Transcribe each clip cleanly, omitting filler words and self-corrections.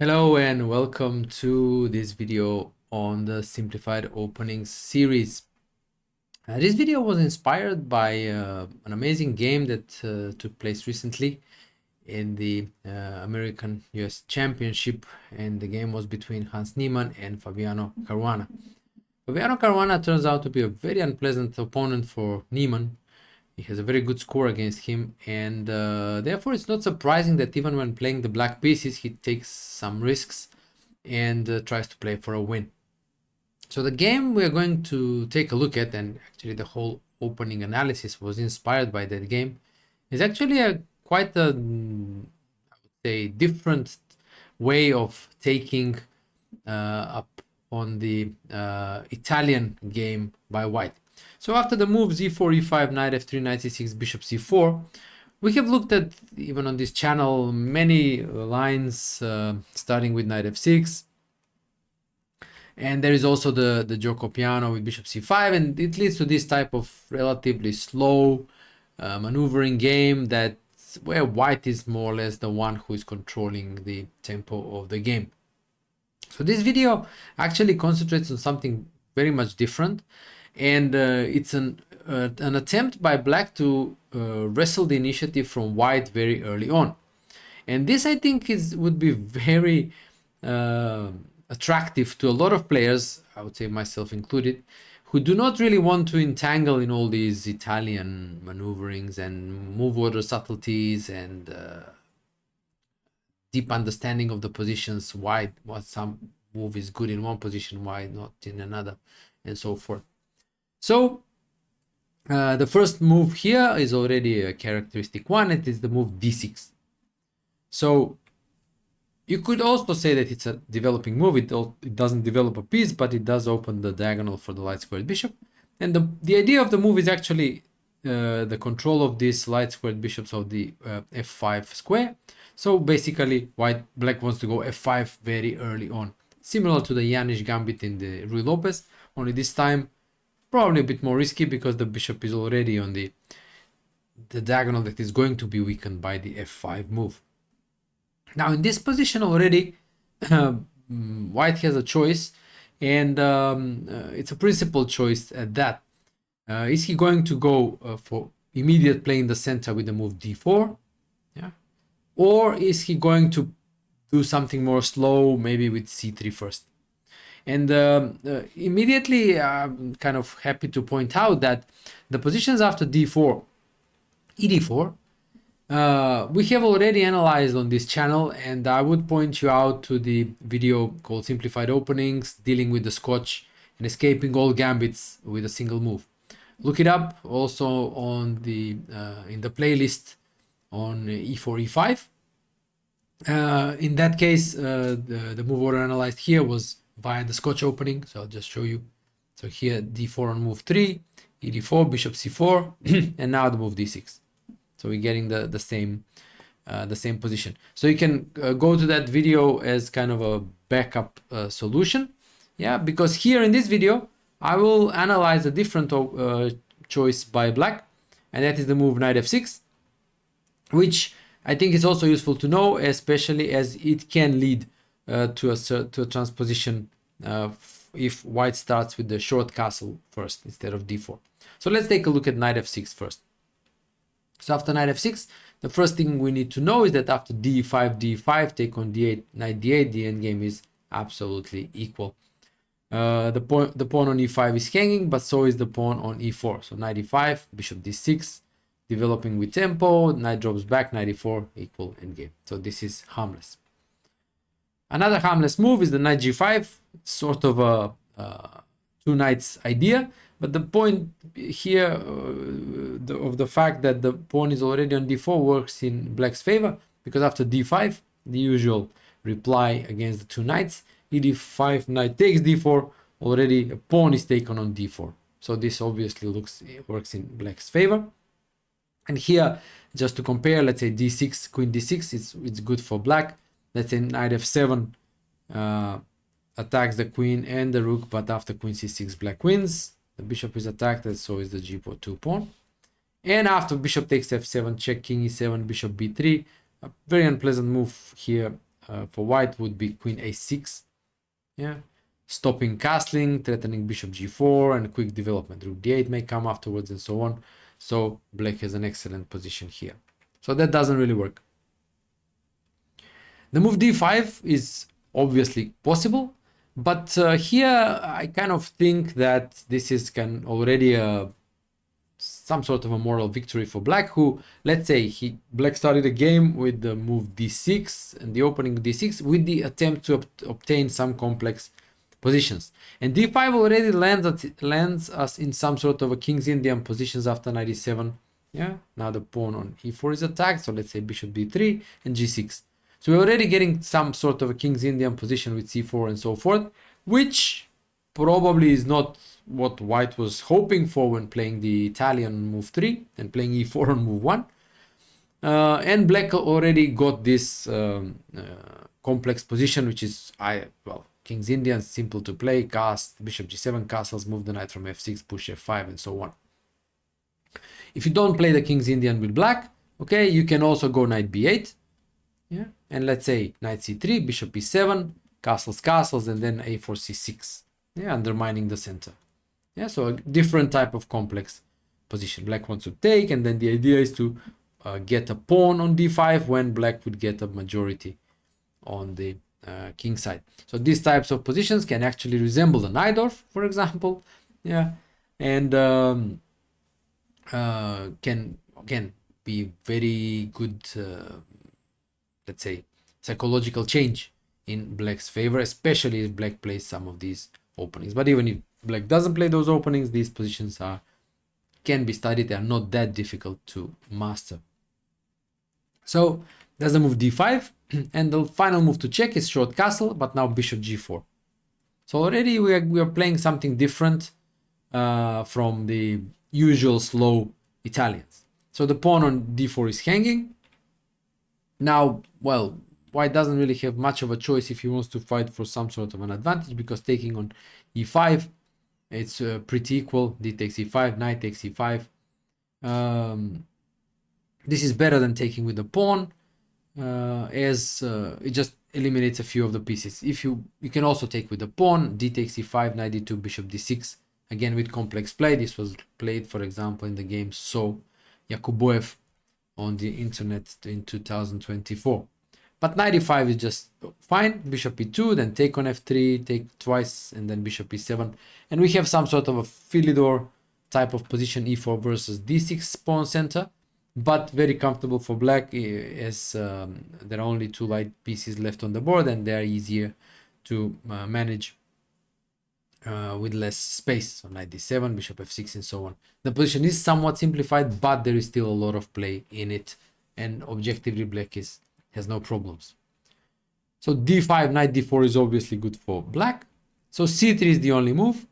Hello and welcome to this video on the Simplified Openings series. This video was inspired by an amazing game that took place recently in the American US Championship, and the game was between Hans Niemann and Fabiano Caruana. Fabiano Caruana turns out to be a very unpleasant opponent for Niemann. He has a very good score against him, and therefore it's not surprising that even when playing the black pieces, he takes some risks and tries to play for a win. So the game we're going to take a look at, and actually the whole opening analysis was inspired by that game, is actually quite a, I would say, different way of taking up on the Italian game by white. So after the move z4, e5, knight f3, knight c6, bishop c4, we have looked at, even on this channel, many lines starting with knight f6. And there is also the Giuoco Piano with bishop c5, and it leads to this type of relatively slow maneuvering game where white is more or less the one who is controlling the tempo of the game. So this video actually concentrates on something very much different, and it's an attempt by black to wrestle the initiative from white very early on. And this, I think, would be very attractive to a lot of players, I would say myself included, who do not really want to entangle in all these Italian maneuverings and move order subtleties and deep understanding of the positions, why some move is good in one position, why not in another, and so forth. So the first move here is already a characteristic one. It is the move d6. So you could also say that it's a developing move. It doesn't develop a piece, but it does open the diagonal for the light squared bishop. And the idea of the move is actually the control of these light squared bishops of the f5 square. So basically, black wants to go f5 very early on, similar to the Janis gambit in the Ruy Lopez. Only this time, probably a bit more risky because the bishop is already on the diagonal that is going to be weakened by the f5 move. Now in this position already, white has a choice, and it's a principal choice at that. Is he going to go for immediate play in the center with the move d4? Yeah. Or is he going to do something more slow, maybe with c3 first? And immediately, I'm kind of happy to point out that the positions after d4, ed4, we have already analyzed on this channel, and I would point you out to the video called Simplified Openings, dealing with the Scotch and escaping all gambits with a single move. Look it up also on the in the playlist on e4, e5. In that case, the move order analyzed here was via the Scotch opening, so I'll just show you. So here d4 on move 3, ed4, bishop c4, and now the move d6. So we're getting the same position. So you can go to that video as kind of a backup solution, yeah. Because here in this video, I will analyze a different choice by black, and that is the move knight f6, which I think is also useful to know, especially as it can lead to a transposition if white starts with the short castle first instead of d4. So let's take a look at knight f6 first. So after knight f6, the first thing we need to know is that after d5, d5, take on d8, knight d8, the endgame is absolutely equal. The pawn on e5 is hanging, but so is the pawn on e4. So knight e5, bishop d6, developing with tempo, knight drops back, knight e4, equal endgame. So this is harmless. Another harmless move is the knight g5, sort of a two knights idea, but the point here of the fact that the pawn is already on d4 works in black's favor, because after d5, the usual reply against the two knights, ed5, knight takes d4, already a pawn is taken on d4. So this obviously works in black's favor. And here, just to compare, let's say d6, queen d6, it's good for black. Let's say knight f7 attacks the queen and the rook, but after queen c6, black wins. The bishop is attacked, and so is the g2 pawn. And after bishop takes f7, check, king e7, bishop b3. A very unpleasant move here for white would be queen a6. Yeah, stopping castling, threatening bishop g4, and quick development. Rook d8 may come afterwards, and so on. So black has an excellent position here. So that doesn't really work. The move d5 is obviously possible, but here I kind of think that this is already some sort of a moral victory for black, who, let's say, black started a game with the move d6 and the opening d6 with the attempt to obtain some complex positions. And d5 already lands us in some sort of a King's Indian positions after knight e7. Yeah, now the pawn on e4 is attacked, so let's say bishop d3 and g6. So we're already getting some sort of a King's Indian position with c4 and so forth, which probably is not what white was hoping for when playing the Italian move 3 and playing e4 on move 1. And black already got this complex position, which is, King's Indian, simple to play, cast, bishop g7, castles, move the knight from f6, push f5, and so on. If you don't play the King's Indian with black, okay, you can also go knight b8. Yeah, and let's say knight c3, bishop e7, castles, and then a4 c6. Yeah, undermining the center. Yeah, so a different type of complex position. Black wants to take, and then the idea is to get a pawn on d5 when black would get a majority on the king side. So these types of positions can actually resemble the Najdorf, for example. Yeah, and can again be very good, let's say, psychological change in black's favor, especially if black plays some of these openings. But even if black doesn't play those openings, these positions can be studied. They are not that difficult to master. So that's the move d5, and the final move to check is short castle, but now bishop g4. So already we are playing something different from the usual slow Italians. So the pawn on d4 is hanging. Now, well, white doesn't really have much of a choice if he wants to fight for some sort of an advantage, because taking on e5, it's pretty equal. D takes e5, knight takes e5. This is better than taking with the pawn, as it just eliminates a few of the pieces. If you can also take with the pawn, d takes e5, knight d2, bishop d6. Again, with complex play. This was played, for example, in the game So Yakuboev on the internet in 2024. But knight e5 is just fine. Bishop e2, then take on f3, take twice, and then bishop e7. And we have some sort of a Philidor type of position, e4 versus d6 pawn center, but very comfortable for black, as there are only two light pieces left on the board, and they are easier to manage with less space. So knight d7, bishop f6, and so on. The position is somewhat simplified, but there is still a lot of play in it, and objectively black has no problems. So d5, knight d4 is obviously good for black. So c3 is the only move,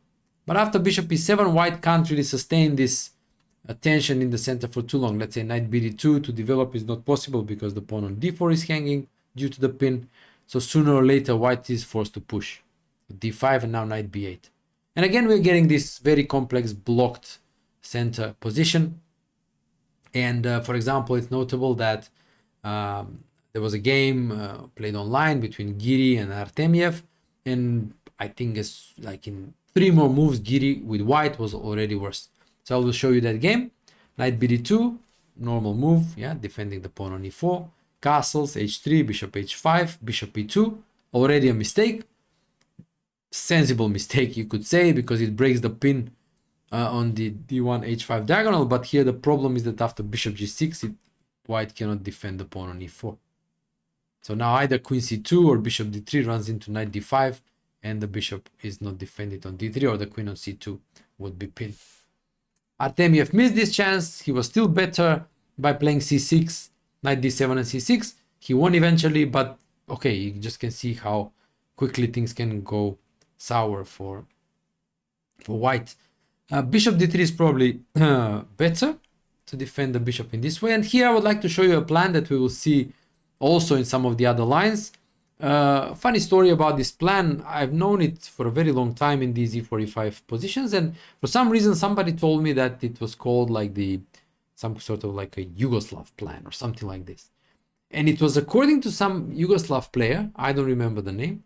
but after bishop e7, white can't really sustain this tension in the center for too long. Let's say knight bd2 to develop is not possible because the pawn on d4 is hanging due to the pin. So sooner or later white is forced to push d5, and now knight b8. And again, we're getting this very complex blocked center position. And for example, it's notable that there was a game played online between Giri and Artemiev, and I think it's like in 3 more moves, Giri with white was already worse. So I will show you that game. Knight bd2, normal move, yeah, defending the pawn on e4, castles, h3, bishop h5, bishop e2, already a mistake. Sensible mistake, you could say, because it breaks the pin on the d1 h5 diagonal. But here the problem is that after bishop g6, white cannot defend the pawn on e4. So now either queen c2 or bishop d3 runs into knight d5, and the bishop is not defended on d3, or the queen on c2 would be pinned. Artemiev missed this chance. He was still better by playing c6, knight d7 and c6. He won eventually, but okay, you just can see how quickly things can go sour for white. Bishop d3 is probably better to defend the bishop in this way. And here I would like to show you a plan that we will see also in some of the other lines. Funny story about this plan. I've known it for a very long time in these e4, e5 positions, and for some reason somebody told me that it was called like some sort of like a Yugoslav plan or something like this. And it was according to some Yugoslav player, I don't remember the name,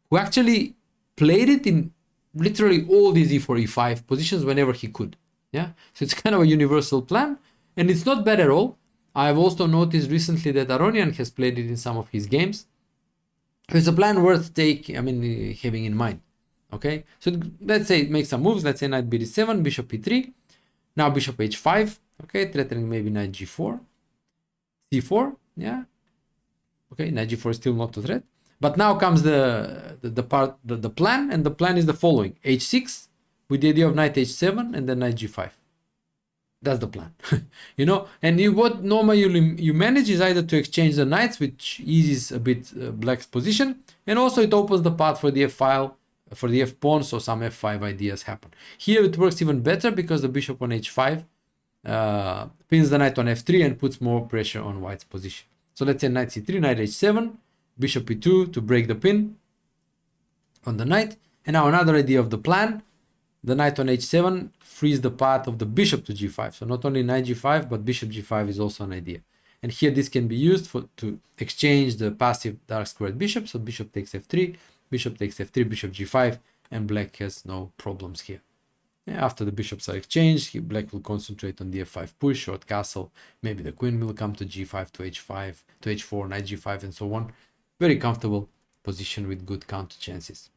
who actually played it in literally all these e4, e5 positions whenever he could. Yeah, so it's kind of a universal plan, and it's not bad at all. I've also noticed recently that Aronian has played it in some of his games. It's a plan worth having in mind. Okay, so let's say make some moves. Let's say knight b7, bishop e3. Now bishop h5. Okay, threatening maybe knight g4, c4. Yeah. Okay, knight g4 is still not a threat. But now comes the plan, and the plan is the following: h6 with the idea of knight h7 and then knight g5. That's the plan. And what normally you manage is either to exchange the knights, which eases a bit black's position, and also it opens the path for the f file, for the f pawn, so some f5 ideas happen. Here it works even better because the bishop on h5 pins the knight on f3 and puts more pressure on white's position. So let's say knight c3, knight h7, bishop e2 to break the pin on the knight. And now another idea of the plan: the knight on h7 frees the path of the bishop to g5. So not only knight g5, but bishop g5 is also an idea. And here this can be used to exchange the passive dark squared bishop. So bishop takes f3, bishop takes f3, bishop g5, and black has no problems here. After the bishops are exchanged, black will concentrate on the f5 push, short castle. Maybe the queen will come to g5, to h5, to h4, knight g5, and so on. Very comfortable position with good counter chances.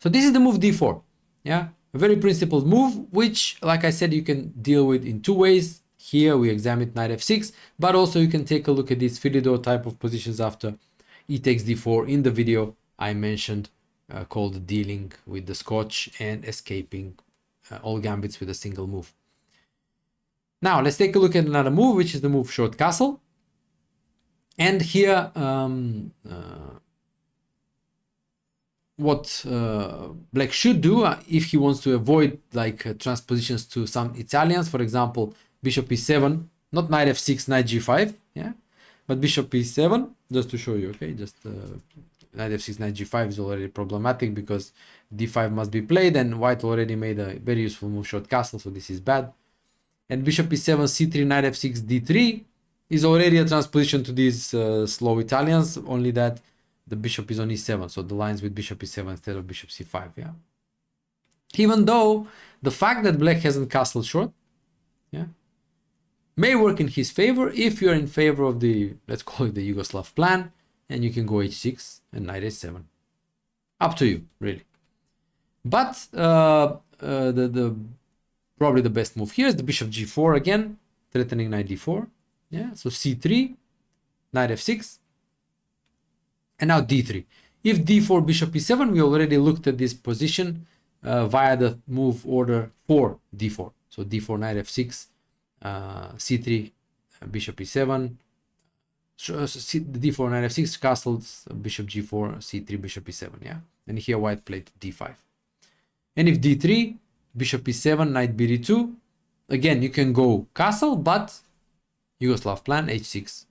So this is the move d4. Yeah, a very principled move, which, like I said, you can deal with in two ways. Here we examine knight f6, but also you can take a look at these Philidor type of positions after e takes d4 in the video I mentioned, called dealing with the Scotch and escaping all gambits with a single move. Now let's take a look at another move, which is the move short castle. And here what black should do if he wants to avoid transpositions to some Italians, for example, bishop e7, not knight f6, knight g5, yeah, but bishop e7, just to show you. Okay, just knight f6, knight g5 is already problematic because d5 must be played, and white already made a very useful move short castle, so this is bad. And bishop e7, c3, knight f6, d3 is already a transposition to these slow Italians, only that the bishop is on e7, so the lines with bishop e7 instead of bishop c5. Yeah, even though the fact that black hasn't castled short, yeah, may work in his favor if you're in favor of the, let's call it the Yugoslav plan, and you can go h6 and knight h7. Up to you, really. But probably the best move here is the bishop g4 again, threatening knight d4. Yeah, so c3, knight f6, and now d3. If d4, bishop e7, we already looked at this position via the move order for d4. So d4, knight f6, c3, bishop e7, d4, knight f6, castles, bishop g4, c3, bishop e7. Yeah, and here white played d5. And if d3, bishop e7, knight bd2, again you can go castle, but Yugoslav plan h6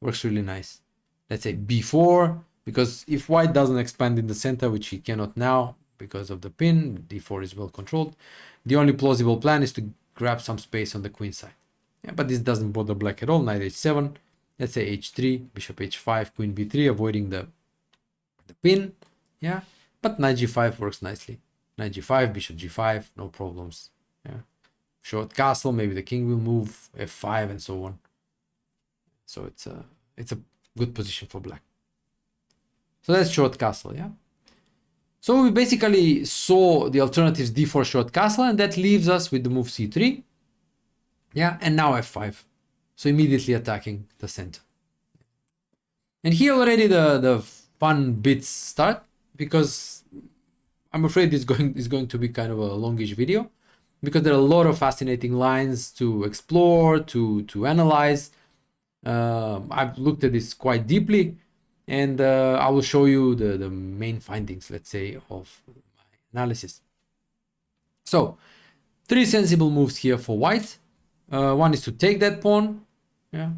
works really nice. Let's say b4, because if white doesn't expand in the center, which he cannot now because of the pin, d4 is well controlled. The only plausible plan is to grab some space on the queen side. Yeah, but this doesn't bother black at all. Knight h7, let's say h3, bishop h5, queen b3, avoiding the pin. Yeah, but knight g5 works nicely. Knight g5, bishop g5, no problems. Yeah, short castle, maybe the king will move, f5, and so on. So it's a good position for black. So that's short castle. Yeah, so we basically saw the alternatives d4, short castle, and that leaves us with the move c3. Yeah, and now f5, so immediately attacking the center. And here already the fun bits start, because I'm afraid it's going to be kind of a longish video, because there are a lot of fascinating lines to explore, to analyze. I've looked at this quite deeply, and I will show you the main findings, let's say, of my analysis. So 3 sensible moves here for white. One is to take that pawn. Yeah.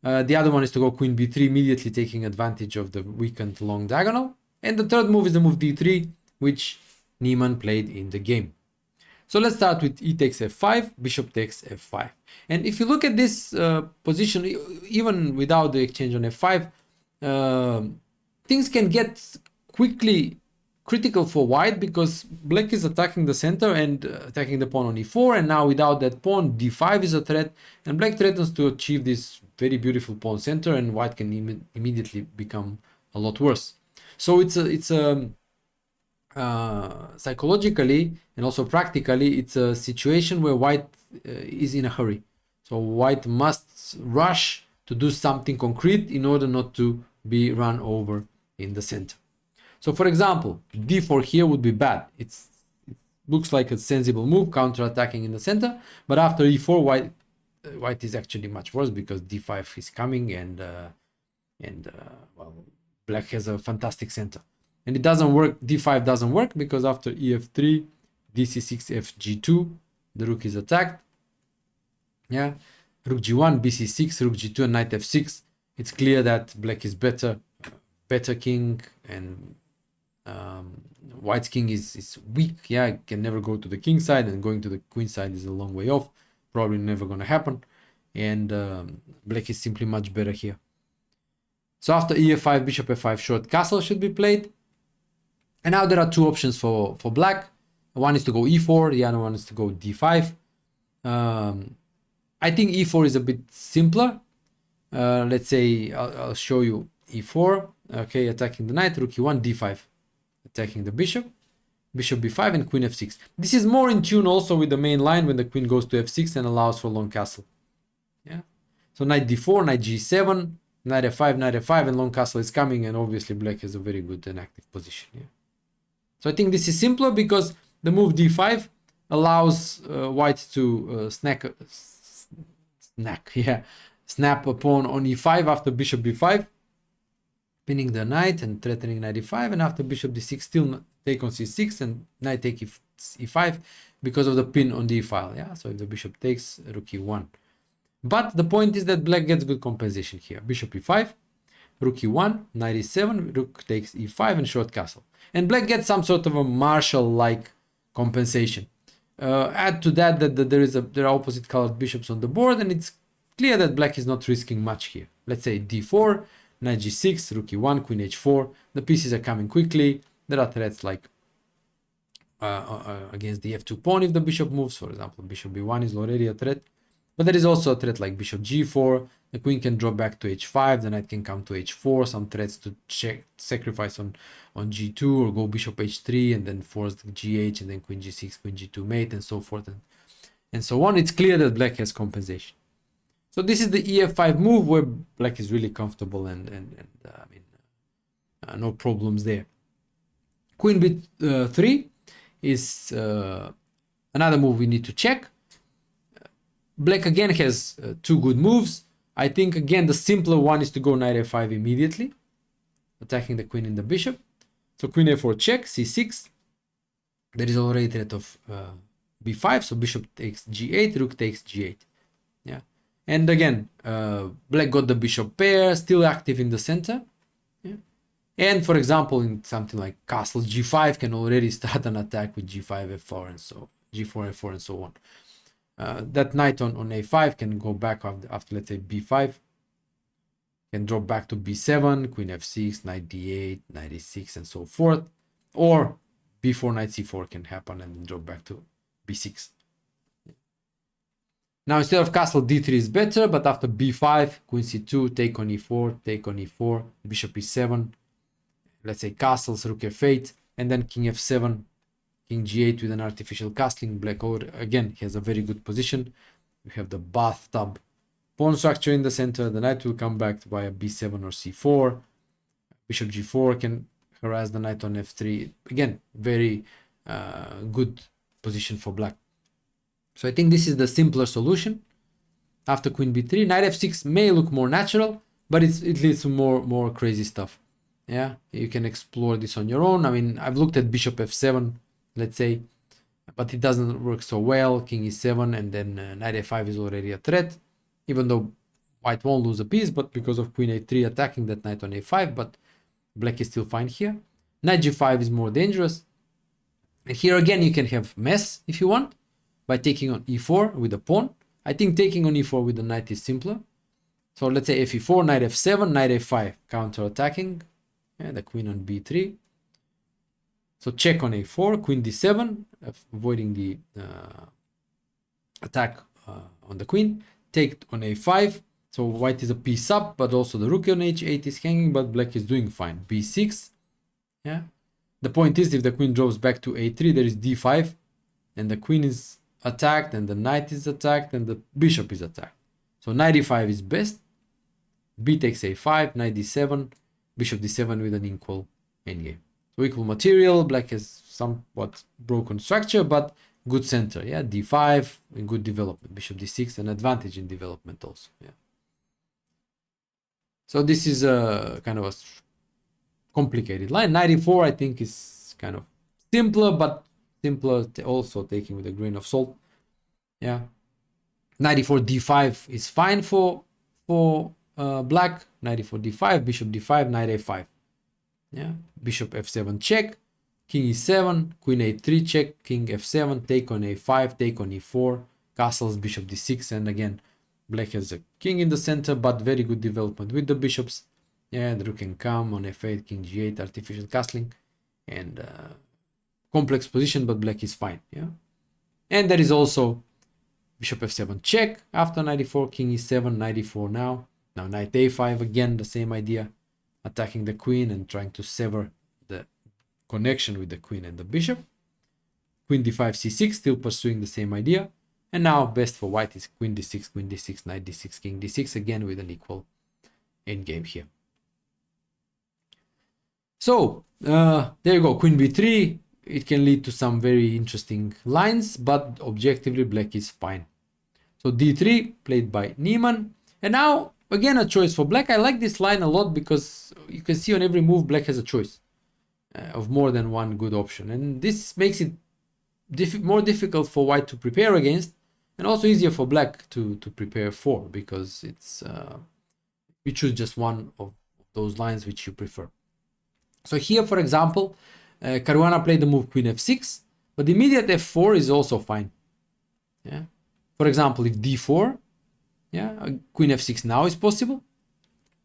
The other one is to go queen b3, immediately taking advantage of the weakened long diagonal. And the third move is the move d3, which Nieman played in the game. So let's start with e takes f5, bishop takes f5. And if you look at this position, even without the exchange on f5, things can get quickly critical for white, because black is attacking the center and attacking the pawn on e4, and now without that pawn, d5 is a threat, and black threatens to achieve this very beautiful pawn center, and white can immediately become a lot worse. So it's a psychologically and also practically, it's a situation where white is in a hurry. So white must rush to do something concrete in order not to be run over in the center. So for example, d4 here would be bad. It looks like a sensible move, counter-attacking in the center, but after e4, white is actually much worse, because d5 is coming, and well, black has a fantastic center. And it doesn't work, d5 doesn't work, because after ef3, dc6, fg2, the rook is attacked. Yeah, rook g1, bc6, rook g2, and knight f6. It's clear that black is better king, and white's king is weak. Yeah, it can never go to the king side, and going to the queen side is a long way off, probably never gonna happen, and black is simply much better here. So after ef5, bishop f5, short castle should be played. And now there are two options for black. One is to go e4, the other one is to go d5. I think e4 is a bit simpler. Let's say I'll show you e4. Okay, attacking the knight, rook e1, d5, attacking the bishop, bishop b5, and queen f6. This is more in tune also with the main line, when the queen goes to f6 and allows for long castle. Yeah. So knight d4, knight g7, knight f5, and long castle is coming, and obviously black has a very good and active position. Yeah. So I think this is simpler, because the move d5 allows white to snap a pawn on e5 after bishop b5, pinning the knight and threatening knight e5, and after bishop d6 still take on c6 and knight take e5 because of the pin on the e file. Yeah, so if the bishop takes, rook e1. But the point is that black gets good compensation here. Bishop e5, rook e1, knight e7, rook takes e5, and short castle. And black gets some sort of a Marshall-like compensation. Add to that there are opposite colored bishops on the board, and it's clear that black is not risking much here. Let's say d4, knight g6, rook e1, queen h4. The pieces are coming quickly. There are threats like against the f2 pawn if the bishop moves. For example, bishop b1 is already a threat. But there is also a threat like bishop g4. The queen can drop back to h5. The knight can come to h4. Some threats to sacrifice on g2, or go bishop h3 and then force the gh, and then queen g6, queen g2 mate, and so forth and so on. It's clear that black has compensation. So this is the ef5 move, where black is really comfortable, and I mean, no problems there. Queen b3 is another move we need to check. Black again has two good moves. I think again the simpler one is to go knight f5 immediately, attacking the queen and the bishop. So queen a4 check, c6. There is already threat of b5, so bishop takes g8, rook takes g8. Yeah, and again black got the bishop pair, still active in the center. Yeah. And for example, in something like castle g5 can already start an attack with g5 f4 and so g4 f4 and so on. That knight on a5 can go back after let's say b5, can drop back to b7, queen f6, knight d8, knight e6, and so forth, or b4, knight c4 can happen and then drop back to b6. Now instead of castle, d3 is better, but after b5, queen c2, take on e4, take on e4, bishop e7, let's say castles, rook f8, and then king f7, king g8 with an artificial castling. Black again has a very good position. We have the bathtub pawn structure in the center. The knight will come back via b7 or c4. Bishop g4 can harass the knight on f3. Again, very good position for black. So I think this is the simpler solution. After queen b3, knight f6 may look more natural, but it leads to more crazy stuff. Yeah, you can explore this on your own. I mean, I've looked at bishop f7, let's say, but it doesn't work so well. King e7, and then knight a5 is already a threat, even though white won't lose a piece, but because of queen a3 attacking that knight on a5, but black is still fine here. Knight g5 is more dangerous. And here again, you can have mess if you want. by taking on e4 with the pawn. I think taking on e4 with the knight is simpler. So let's say fe4, knight f7, knight a5, counter-attacking, and the queen on b3. So check on a4, queen d7, avoiding the attack on the queen. Take on a5. So white is a piece up, but also the rook on h8 is hanging, but black is doing fine. b6. Yeah. The point is, if the queen drops back to a3, there is d5, and the queen is attacked, and the knight is attacked, and the bishop is attacked. So knight e5 is best. B takes a5, knight d7, bishop d7 with an equal endgame. So equal material, black has somewhat broken structure, but good center. Yeah, d5 in good development, bishop d6 an advantage in development also. Yeah. So this is a kind of a complicated line. Knight e4 I think is kind of simpler, but simpler also taking with a grain of salt. Yeah. Knight e4 d5 is fine for black. Knight e4 d5, bishop d5, knight a5. Yeah, bishop f7 check, king e7, queen a3 check, king f7, take on a5, take on e4, castles, bishop d6, and again black has a king in the center, but very good development with the bishops. Yeah, the rook can come on f8, king g8, artificial castling, and complex position, but black is fine. Yeah, and there is also bishop f7 check after knight e4, king e7, knight e4 now knight a5, again the same idea, attacking the queen and trying to sever the connection with the queen and the bishop. Queen d5, c6, still pursuing the same idea. And now best for white is queen d6, knight d6, king d6, again with an equal endgame here. So there you go, queen b3. It can lead to some very interesting lines, but objectively black is fine. So d3 played by Niemann. And now again a choice for black. I like this line a lot because you can see on every move black has a choice of more than one good option, and this makes it more difficult for white to prepare against, and also easier for black to prepare for, because it's you choose just one of those lines which you prefer. So here, for example, Caruana played the move queen f6, but immediate f4 is also fine. Yeah. For example, if d4, yeah, queen f6 now is possible,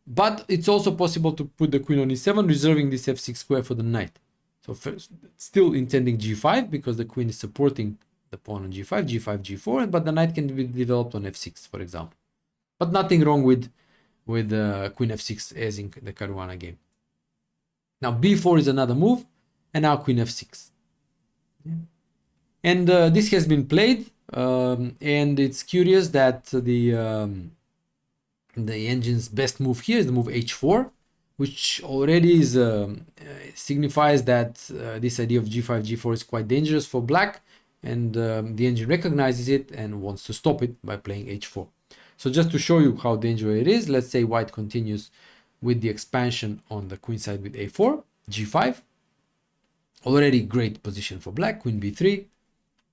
but it's also possible to put the queen on e7, reserving this f6 square for the knight. So first, still intending g5 because the queen is supporting the pawn on g5, g5, g4, but the knight can be developed on f6, for example. But nothing wrong with queen f6 as in the Caruana game. Now b4 is another move, and now queen f6. Yeah. And this has been played. And it's curious that the engine's best move here is the move h4, which already is signifies that this idea of g5, g4 is quite dangerous for black, and the engine recognizes it and wants to stop it by playing h4. So just to show you how dangerous it is, let's say white continues with the expansion on the queen side with a4, g5. Already great position for black, queen b3.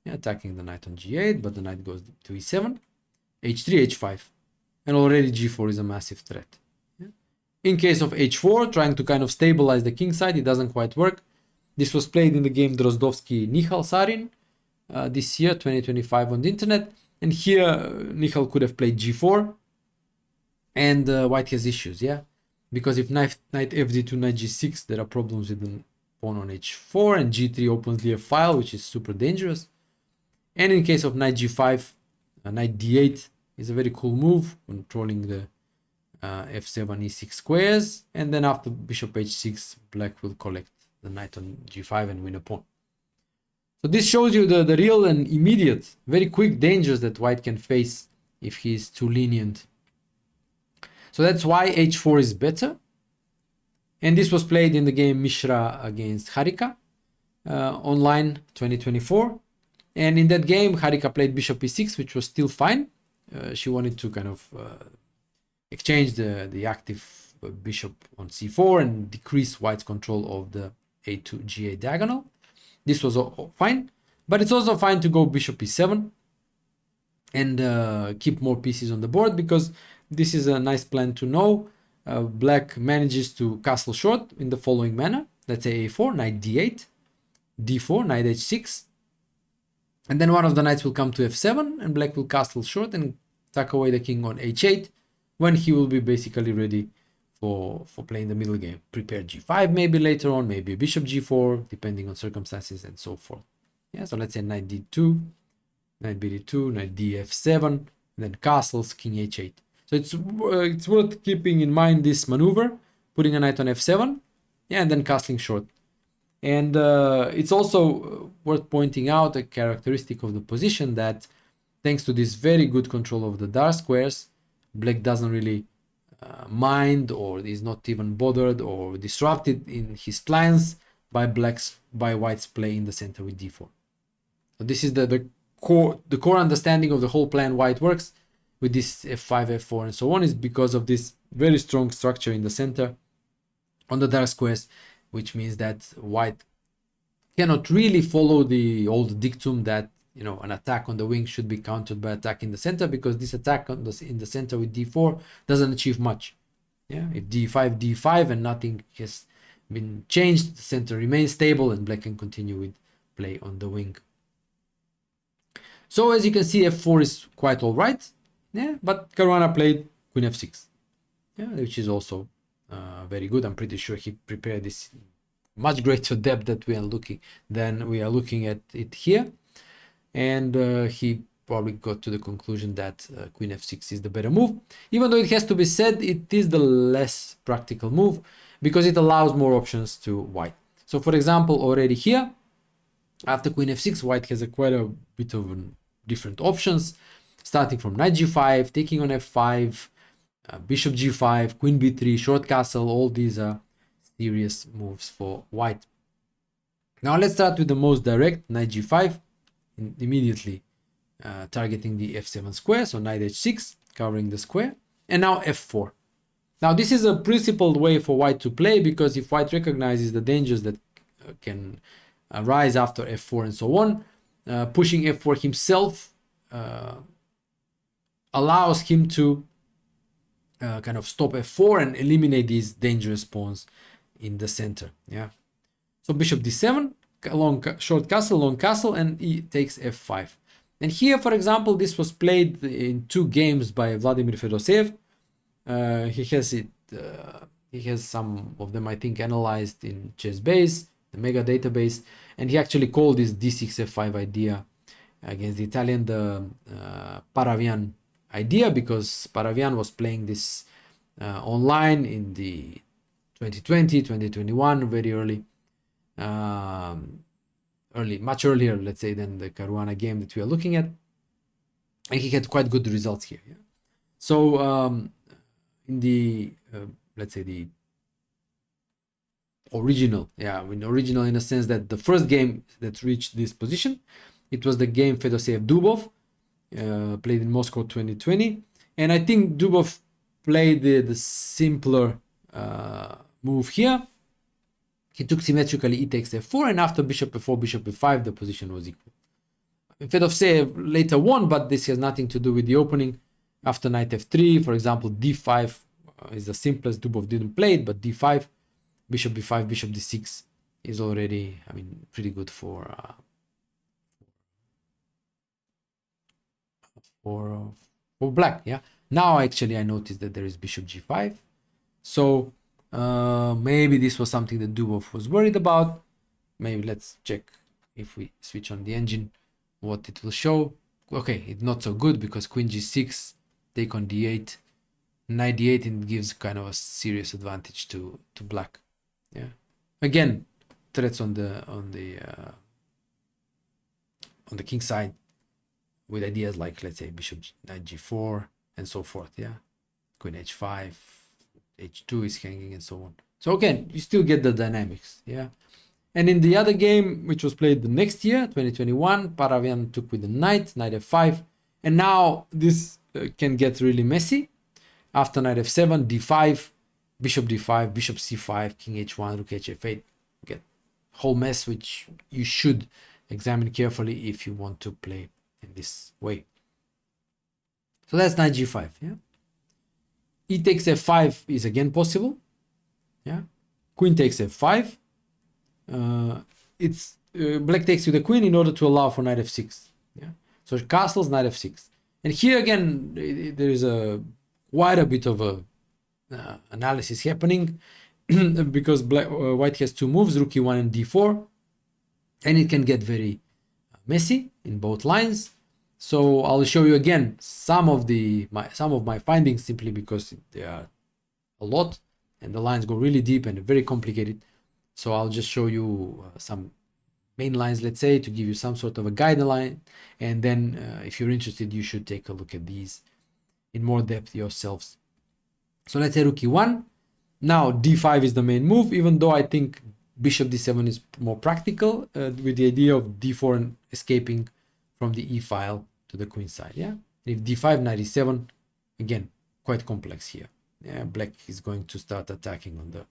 Yeah, attacking the knight on g8, but the knight goes to e7, h3, h5, and already g4 is a massive threat. Yeah. In case of h4, trying to kind of stabilize the king side, it doesn't quite work. This was played in the game Drozdovsky-Nihal Sarin this year, 2025 on the internet, and here Nihal could have played g4, and white has issues, yeah, because if knight fd2, knight g6, there are problems with the pawn on h4, and g3 opens the f file, which is super dangerous. And in case of knight g5, knight d8 is a very cool move, controlling the f7, e6 squares. And then after bishop h6, black will collect the knight on g5 and win a pawn. So this shows you the real and immediate, very quick dangers that white can face if he is too lenient. So that's why h4 is better. And this was played in the game Mishra against Harika online 2024. And in that game, Harika played bishop e6, which was still fine. She wanted to kind of exchange the active bishop on c4 and decrease white's control of the a2 ga diagonal. This was fine, but it's also fine to go bishop e7 and keep more pieces on the board, because this is a nice plan to know. Black manages to castle short in the following manner. Let's say a4, knight d8, d4, knight h6, And then one of the knights will come to f7 and black will castle short and tuck away the king on h8 when he will be basically ready for playing the middle game. Prepare g5 maybe later on, maybe bishop g4, depending on circumstances and so forth. Yeah, so let's say knight d2, knight bd2, knight df7, then castles, king h8. So it's worth keeping in mind this maneuver, putting a knight on f7, yeah, and then castling short. And it's also worth pointing out a characteristic of the position that thanks to this very good control of the dark squares, black doesn't really mind or is not even bothered or disrupted in his plans by white's play in the center with d4. So this is the core understanding of the whole plan, why it works with this f5, f4, and so on, is because of this very strong structure in the center on the dark squares, which means that white cannot really follow the old dictum that, you know, an attack on the wing should be countered by attack in the center, because this attack in the center with d4 doesn't achieve much. Yeah, if d5, d5, and nothing has been changed, the center remains stable and black can continue with play on the wing. So as you can see, f4 is quite all right. Yeah, but Caruana played queen f6, yeah, which is also very good. I'm pretty sure he prepared this much greater depth that we are looking at it here, and he probably got to the conclusion that queen f6 is the better move, even though it has to be said it is the less practical move because it allows more options to white. So for example, already here after queen f6, white has quite a bit of different options, starting from knight g5, taking on f5, bishop g5, queen b3, short castle. All these are serious moves for white. Now let's start with the most direct, knight g5, immediately targeting the f7 square, so knight h6, covering the square, and now f4. Now this is a principled way for white to play, because if white recognizes the dangers that can arise after f4 and so on, pushing f4 himself allows him to kind of stop f4 and eliminate these dangerous pawns in the center. Yeah. So bishop d7, short castle, long castle, and he takes f5. And here, for example, this was played in 2 games by Vladimir Fedoseev. He has some of them, I think, analyzed in ChessBase, the mega database, and he actually called this d6 f5 idea against the Italian the Paravian idea, because Paravian was playing this online in the 2020, 2021, very early, much earlier, let's say, than the Caruana game that we are looking at, and he had quite good results here. Yeah? So in the let's say the original, original in a sense that the first game that reached this position, it was the game Fedoseev-Dubov, played in Moscow 2020, and I think Dubov played the simpler move here. He took symmetrically e takes f4, and after bishop f4, bishop f5, the position was equal. Fedoseev later won, but this has nothing to do with the opening. After knight f3, for example, d5 is the simplest. Dubov didn't play it, but d5, bishop b5, bishop d6 is already, I mean, pretty good for black. Yeah. Now actually I noticed that there is bishop g5, so maybe this was something that Dubov was worried about. Maybe let's check if we switch on the engine what it will show. Okay, it's not so good because queen g6, take on d8, knight d8, and gives kind of a serious advantage to black. Yeah. Again, threats on the Kingside with ideas like, let's say, bishop knight g4 and so forth. Yeah. Queen h5, h2 is hanging and so on. So again, you still get the dynamics. Yeah. And in the other game, which was played the next year, 2021, Paravian took with the knight f5, and now this can get really messy. After knight f7, d5, bishop d5, bishop c5, king h1, rook h8, get whole mess, which you should examine carefully if you want to play in this way. So that's knight g5. Yeah. E takes f5 is again possible. Yeah. Queen takes f5. It's black takes with the queen in order to allow for knight f6. So castles, knight f6. And here again, there is quite a bit of a analysis happening because white has two moves, rook e1 and d4, and it can get very messy in both lines. So I'll show you again some of my findings, simply because there are a lot and the lines go really deep and very complicated. So I'll just show you some main lines, let's say, to give you some sort of a guideline, and then if you're interested, you should take a look at these in more depth yourselves. So let's say rook e1. Now d5 is the main move, even though I think bishop d7 is more practical, with the idea of d4 and escaping from the e file to the queen side. Yeah, and if d5, knight e7, again quite complex here. Yeah, black is going to start attacking on the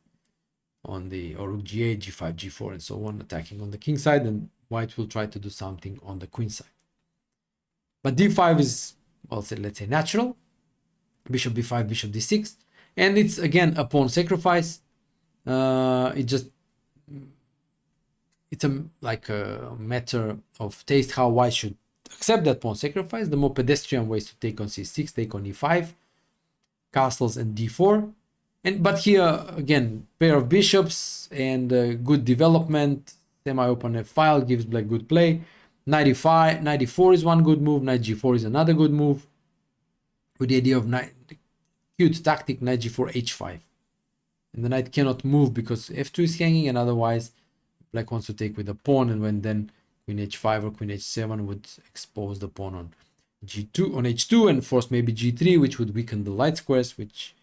or rook g8, g5, g4, and so on, attacking on the king side, and white will try to do something on the queen side. But d5 is, well, let's say natural. Bishop b5, bishop d6, and it's again a pawn sacrifice. It's like a matter of taste how white should accept that pawn sacrifice. The more pedestrian ways to take on c6, take on e5, castles and d4. But here again, pair of bishops and good development. Semi-open f file gives black good play. Knight e5, knight e4 is one good move. Knight g4 is another good move. With the idea of cute tactic, knight g4, h5, and the knight cannot move because f2 is hanging, and otherwise black wants to take with a pawn, and when then queen h5 or queen h7 would expose the pawn on g2 on h2 and force maybe g3, which would weaken the light squares, which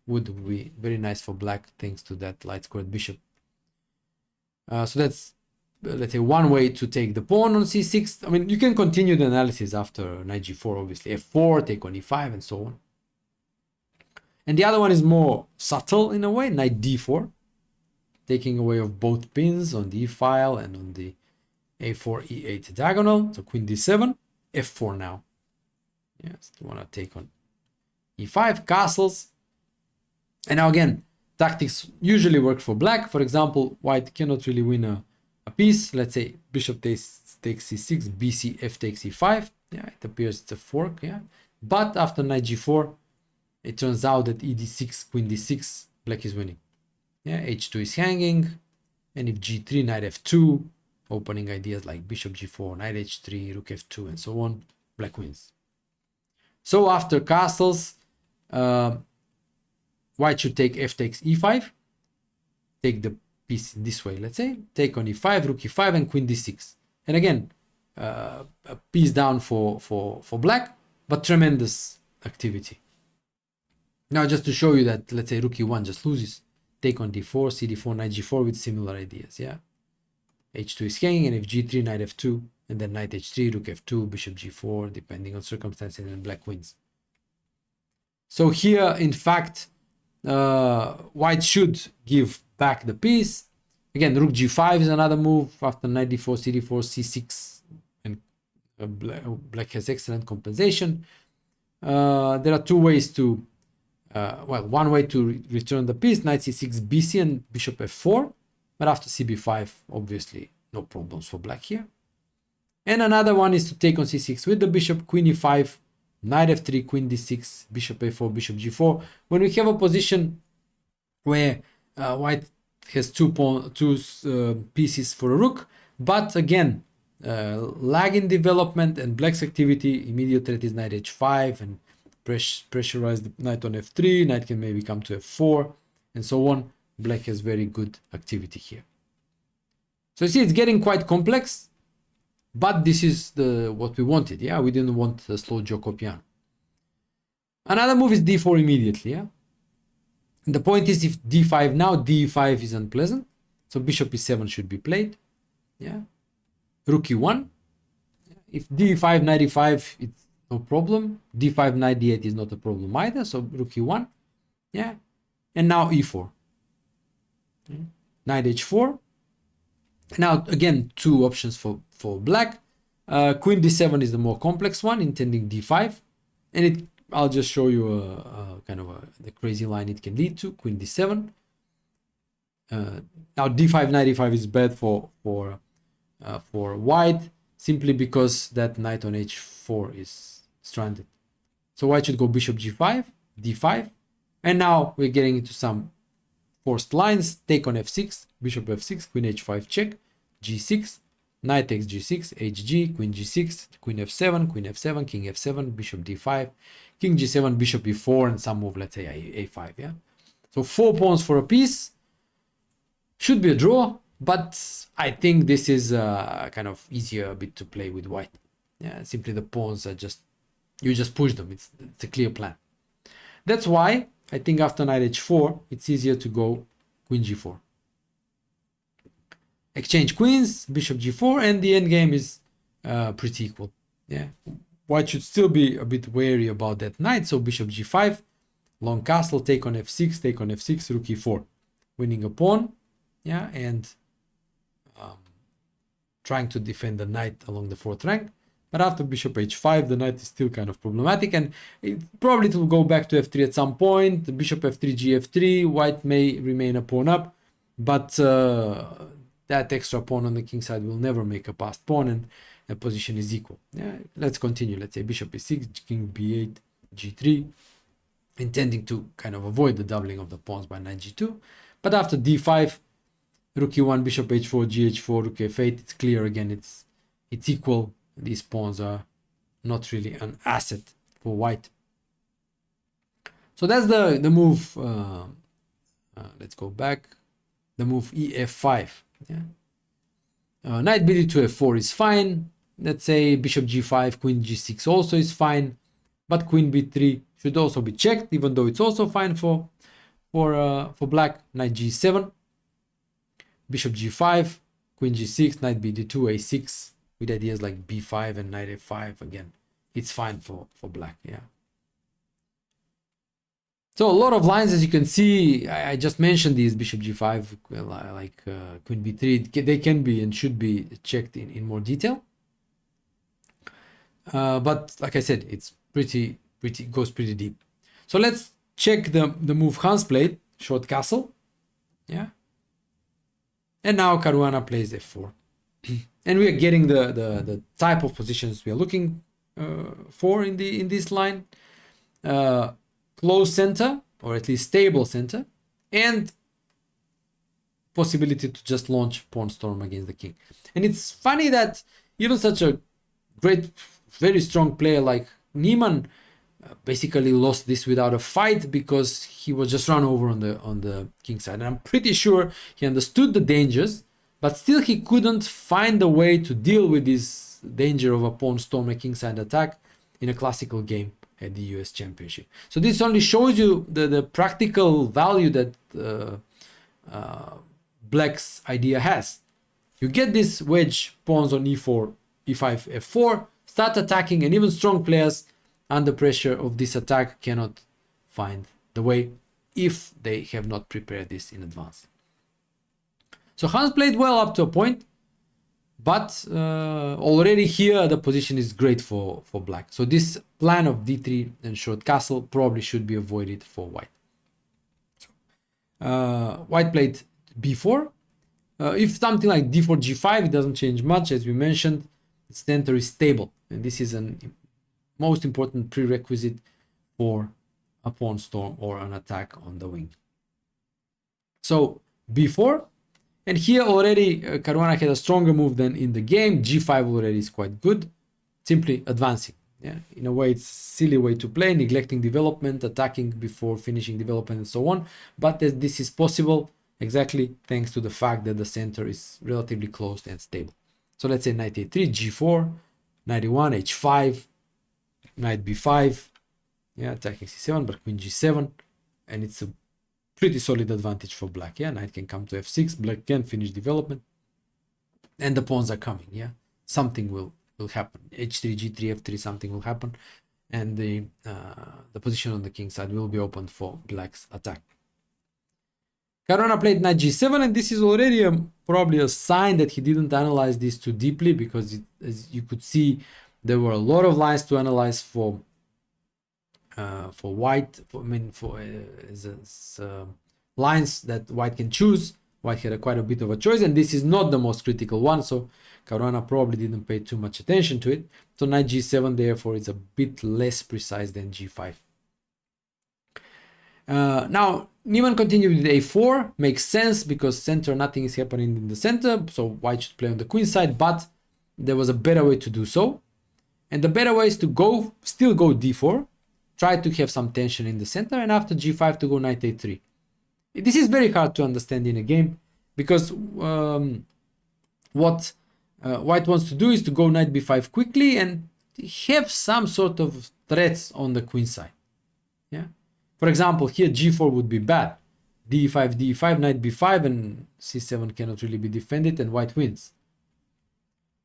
would be very nice for black thanks to that light squared bishop. So that's, let's say, one way to take the pawn on c6. I mean, you can continue the analysis after knight g4, obviously f4, take on e5, and so on. And the other one is more subtle in a way, knight d4, taking away of both pins on the e file and on the a4, e8 diagonal. So queen d7, f4 now. Yes, you want to take on e5, castles. And now again, tactics usually work for black. For example, white cannot really win a piece. Let's say bishop takes c6, bc, f takes e5. Yeah, it appears it's a fork. Yeah, but after knight g4, it turns out that ed6, queen d6, black is winning. Yeah, h2 is hanging, and if g3, knight f2, opening ideas like bishop g4, knight h3, rook f2, and so on, black wins. So after castles, white should take f takes e5, take the piece this way, let's say, take on e5, rook e5, and queen d6. And again, a piece down for black, but tremendous activity. Now, just to show you that, let's say rook e1 just loses, take on d4, cd4, knight g4 with similar ideas. Yeah, h2 is hanging, and if g3, knight f2, and then knight h3, rook f2, bishop g4, depending on circumstances, and black wins. So here, in fact, white should give back the piece. Again, rook g5 is another move after knight d4, cd4, c6, and black has excellent compensation. There are two ways to, one way to return the piece, knight c6, bc, and bishop f4, but after cb5, obviously no problems for black here. And another one is to take on c6 with the bishop, queen e5, knight f3, queen d6, bishop a4, bishop g4. When we have a position where white has two pieces for a rook, but again, lag in development and black's activity, immediate threat is knight h5, and pressurize the knight on f3, knight can maybe come to f4, and so on. Black has very good activity here. So you see, it's getting quite complex, but this is what we wanted. Yeah, we didn't want a slow Giuoco Piano. Another move is d4 immediately. Yeah, and the point is, if d5 now, d5 is unpleasant, so bishop e7 should be played. Yeah, rook e1. If d5, knight e5, it's no problem. d5, knight d8 is not a problem either. So rook e1. Yeah, and now e4. Yeah. Knight h4. Now again, two options for black. Queen d7 is the more complex one, intending d5, and I'll just show you a kind of the crazy line it can lead to. Queen d7. Now d5, knight e5 is bad for white. simply because that knight on h4 is stranded. So white should go bishop g5, d5, and now we're getting into some forced lines. Take on f6, bishop f6, queen h5 check, g6, knight takes g6, hg, queen g6, queen f7, king f7, bishop d5, king g7, bishop e4, and some move, let's say a5. Yeah. So 4 pawns for a piece. Should be a draw, but I think this is kind of easier a bit to play with white. Yeah, simply the pawns are just, you just push them. It's a clear plan. That's why I think after knight h4, it's easier to go queen g4. Exchange queens, bishop g4, and the endgame is pretty equal. Yeah, white should still be a bit wary about that knight, so bishop g5, long castle, take on f6, take on f6, rook e4, winning a pawn. Yeah, and trying to defend the knight along the 4th rank. But after bishop h5, the knight is still kind of problematic, and it probably will go back to f3 at some point. The bishop f3, gf3, white may remain a pawn up, but that extra pawn on the king side will never make a passed pawn, and the position is equal. Yeah, let's continue. Let's say bishop e6, king b8, g3, intending to kind of avoid the doubling of the pawns by knight g2. But after d5, rook e1, bishop h4, gh4, rook f8, it's clear again, it's equal. These pawns are not really an asset for white. So that's the move. Let's go back. The move ef5. Yeah. Knight bd to f4 is fine. Let's say bishop g5, queen g6 also is fine. But queen b3 should also be checked, even though it's also fine for black. Knight g7. Bishop g5, queen g6, knight bd2, a6, with ideas like b5 and knight f5. Again, it's fine for black. Yeah. So a lot of lines, as you can see, I just mentioned these. Bishop g5, like queen b3, they can be and should be checked in more detail. But like I said, it's goes pretty deep. So let's check the move Hans played, short castle. Yeah. And now Caruana plays f4. And we are getting the type of positions we are looking for in this line. Close center, or at least stable center, and possibility to just launch pawn storm against the king. And it's funny that even such a great, very strong player like Nieman basically lost this without a fight, because he was just run over on the king side. And I'm pretty sure he understood the dangers, but still he couldn't find a way to deal with this danger of a pawn storm and king side attack in a classical game at the US Championship. So this only shows you the practical value that black's idea has. You get this wedge pawns on e4, e5, f4, start attacking, and even strong players under pressure of this attack cannot find the way if they have not prepared this in advance. So Hans played well up to a point, but already here the position is great for black. So this plan of d3 and short castle probably should be avoided for white. White played b4. If something like d4, g5, it doesn't change much. As we mentioned, the center is stable, and this is an most important prerequisite for a pawn storm or an attack on the wing. So b4, and here already Caruana had a stronger move than in the game. g5 already is quite good, simply advancing. Yeah, in a way it's a silly way to play, neglecting development, attacking before finishing development, and so on. But this is possible exactly thanks to the fact that the center is relatively closed and stable. So let's say knight a3, g4, knight e1, h5, knight b5, yeah, attacking c7, but queen g7, and it's a pretty solid advantage for black. Yeah, knight can come to f6, black can finish development, and the pawns are coming. Yeah, something will happen. h3, g3, f3, something will happen, and the position on the king side will be open for black's attack. Caruana played knight g7, and this is already probably a sign that he didn't analyze this too deeply, because as you could see, there were a lot of lines to analyze for white. Lines that white can choose White had quite a bit of a choice, and this is not the most critical one, so Caruana probably didn't pay too much attention to it. So knight g7 therefore is a bit less precise than g5. Now Niemann continued with a4, makes sense because center, nothing is happening in the center, so white should play on the queen side, but there was a better way to do so. And the better way is to still go d4, try to have some tension in the center, and after g5 to go knight a3. This is very hard to understand in a game because what white wants to do is to go knight b5 quickly and have some sort of threats on the queen side. Yeah. For example, here g4 would be bad. d5, d5, knight b5, and c7 cannot really be defended, and white wins.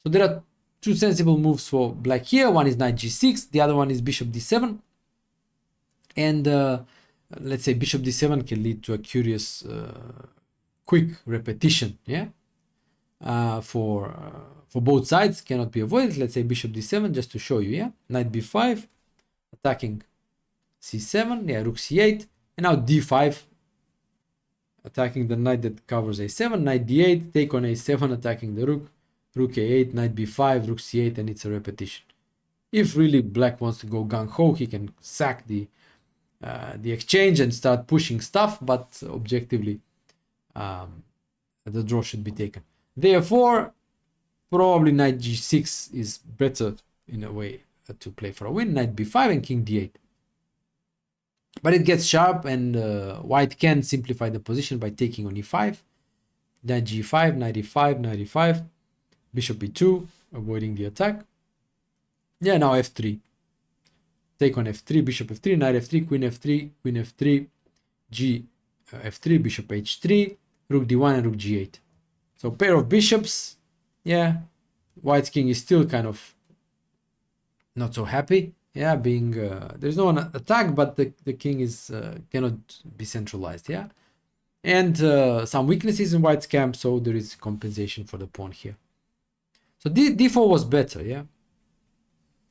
So there are two sensible moves for black here. One is knight g6, the other one is bishop d7. And let's say bishop d7 can lead to a curious quick repetition, yeah, for both sides, cannot be avoided. Let's say bishop d7 just to show you, yeah, knight b5 attacking c7, yeah, rook c8, and now d5 attacking the knight that covers a7, knight d8, take on a7 attacking the rook, rook a8, knight b5, rook c8, and it's a repetition. If really black wants to go gung-ho, he can sack the exchange and start pushing stuff, but objectively the draw should be taken. Therefore, probably knight g6 is better in a way to play for a win, knight b5 and king d8. But it gets sharp, and white can simplify the position by taking on e5, knight g5, knight e5, knight e5, bishop e2, avoiding the attack. Yeah, now f3. Take on f3, bishop f3, knight f3, queen f3, queen f3, g f3, bishop h3, rook d1, and rook g8. So pair of bishops. Yeah, white's king is still kind of not so happy. Yeah, being there's no attack, but the king is cannot be centralized. Yeah, and some weaknesses in white's camp, so there is compensation for the pawn here. So d4 was better. Yeah,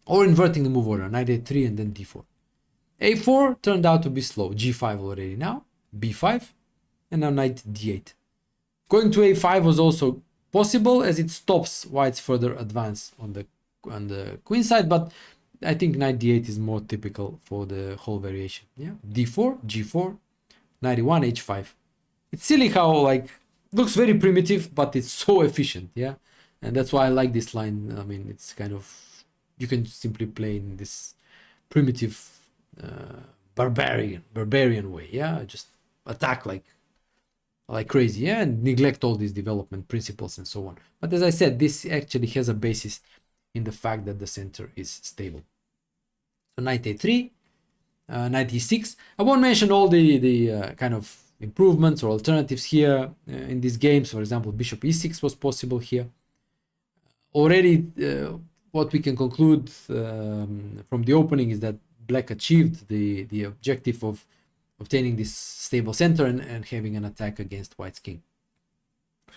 or inverting the move order, knight a3 and then d4. a4 turned out to be slow. g5 already now, b5, and now knight d8. Going to a5 was also possible as it stops white's further advance on the queen side, but I think knight d8 is more typical for the whole variation. Yeah, d4, g4, knight e1, h5. It's silly how like looks very primitive, but it's so efficient. Yeah, and that's why I like this line. I mean, it's kind of, you can simply play in this primitive barbarian way. Yeah, just attack like crazy, yeah, and neglect all these development principles and so on. But as I said, this actually has a basis in the fact that the center is stable. So knight a3, knight e6. I won't mention all the kind of improvements or alternatives here in these games. For example, bishop e6 was possible here. Already, what we can conclude from the opening is that black achieved the objective of obtaining this stable center and having an attack against white's king.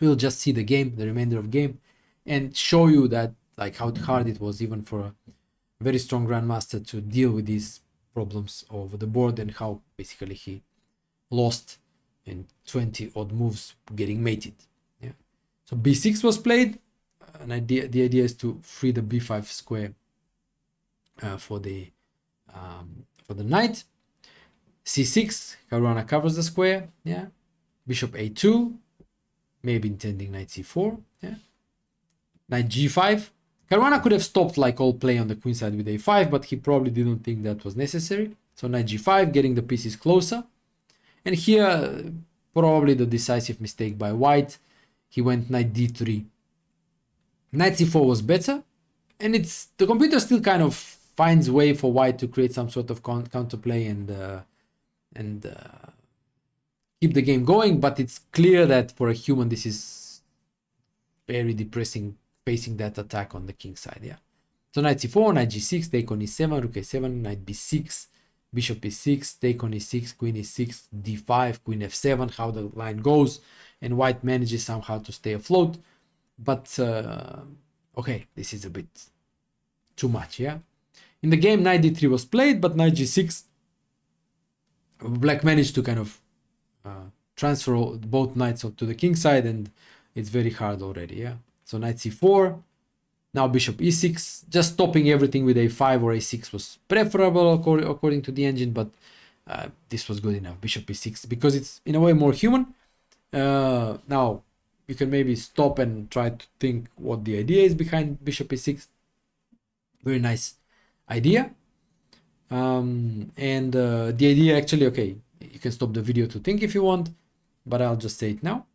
We'll just see the game, the remainder of game, and show you that like how hard it was even for a very strong grandmaster to deal with these problems over the board, and how basically he lost in 20 odd moves getting mated. Yeah. So b6 was played, and the idea is to free the b5 square for the knight. c6, Caruana covers the square. Yeah. Bishop a2, maybe intending knight c4. Yeah. Knight g5. Caruana could have stopped like all play on the queen side with a5, but he probably didn't think that was necessary. So knight g5, getting the pieces closer. And here, probably the decisive mistake by white. He went knight d3. Knight c4 was better, and the computer still kind of finds way for white to create some sort of counterplay and keep the game going. But it's clear that for a human, this is very depressing, facing that attack on the king side. Yeah. So knight c4, knight g6, take on e7, rook a7, knight b6, bishop e6, take on e6, queen e6, d5, queen f7, how the line goes, and white manages somehow to stay afloat. But okay, this is a bit too much. Yeah. In the game, knight d3 was played, but knight g6, black managed to kind of transfer both knights to the king side, and it's very hard already. Yeah, so knight c4. Now bishop e6. Just stopping everything with a5 or a6 was preferable according to the engine, but this was good enough. Bishop e6, because it's in a way more human. Now you can maybe stop and try to think what the idea is behind bishop e6. Very nice idea. And the idea actually, okay, you can stop the video to think if you want, but I'll just say it now.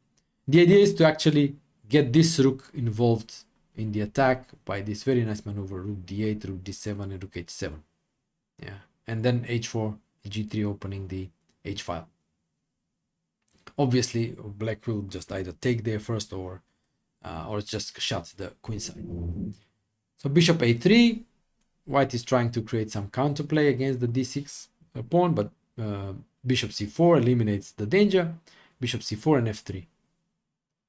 The idea is to actually get this rook involved in the attack by this very nice maneuver: rook d8, rook d7, and rook h7. Yeah, and then h4, g3, opening the h file. Obviously, black will just either take there first or just shut the queen side. So bishop a3. White is trying to create some counterplay against the d6 pawn, but bishop c4 eliminates the danger. Bishop c4 and f3.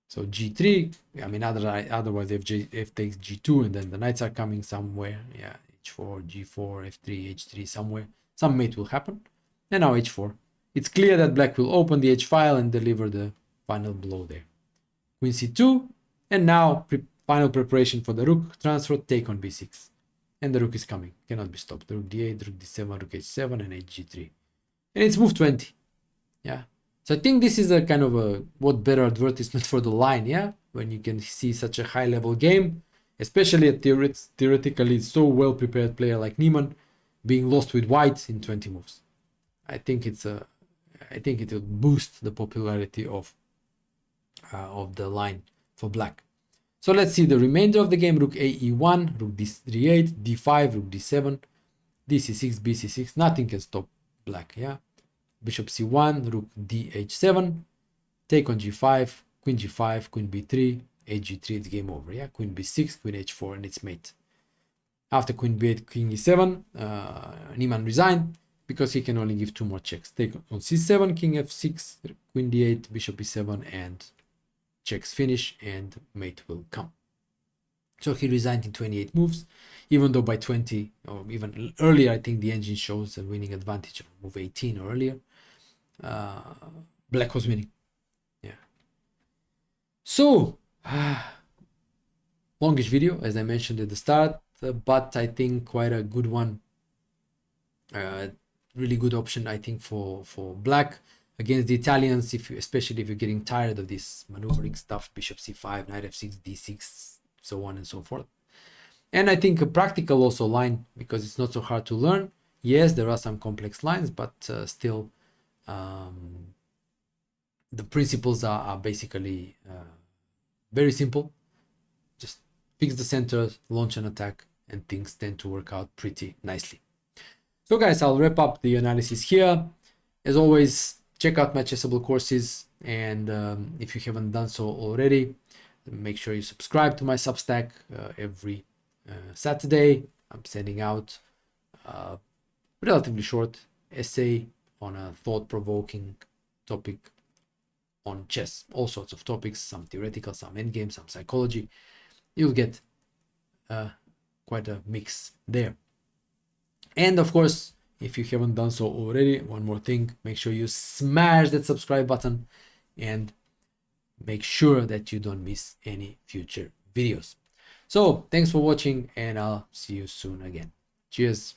So g3, I mean, otherwise f takes g2, and then the knights are coming somewhere. Yeah, h4, g4, f3, h3, somewhere. Some mate will happen. And now h4. It's clear that black will open the h file and deliver the final blow there. Queen c2, and now final preparation for the rook transfer, take on b6. And the rook is coming, cannot be stopped. Rook d8, rook d7, rook h7, and hg3. And it's move 20. Yeah. So I think this is a kind of a what better advertisement for the line, yeah? When you can see such a high level game, especially a theoretically so well prepared player like Nieman being lost with white in 20 moves. I think it will boost the popularity of the line for black. So let's see the remainder of the game. Rook a e1, rook d3, d5, rook d7, dc6, bc6. Nothing can stop black, yeah? Bishop c1, rook dh7, take on g5, queen g5, queen b3, hg3, it's game over, yeah? Queen b6, queen h4, and it's mate. After queen b8, king e7, Niemann resigned because he can only give 2 more checks. Take on c7, king f6, queen d8, bishop e7, and checks finish, and mate will come. So he resigned in 28 moves, even though by 20 or even earlier, I think the engine shows a winning advantage on move 18 or earlier. Black was winning. Yeah. So, longish video, as I mentioned at the start, but I think quite a good one. Really good option, I think, for black against the Italians, especially if you're getting tired of this maneuvering stuff, bishop c5, knight f6, d6, so on and so forth. And I think a practical also line, because it's not so hard to learn. Yes, there are some complex lines, but still the principles are basically very simple. Just fix the center, launch an attack, and things tend to work out pretty nicely. So guys, I'll wrap up the analysis here. As always, check out my Chessable courses, and if you haven't done so already, make sure you subscribe to my Substack. Every Saturday I'm sending out a relatively short essay on a thought-provoking topic on chess. All sorts of topics, some theoretical, some endgame, some psychology. You'll get quite a mix there. And of course, if you haven't done so already, one more thing, make sure you smash that subscribe button and make sure that you don't miss any future videos. So thanks for watching, and I'll see you soon again. Cheers.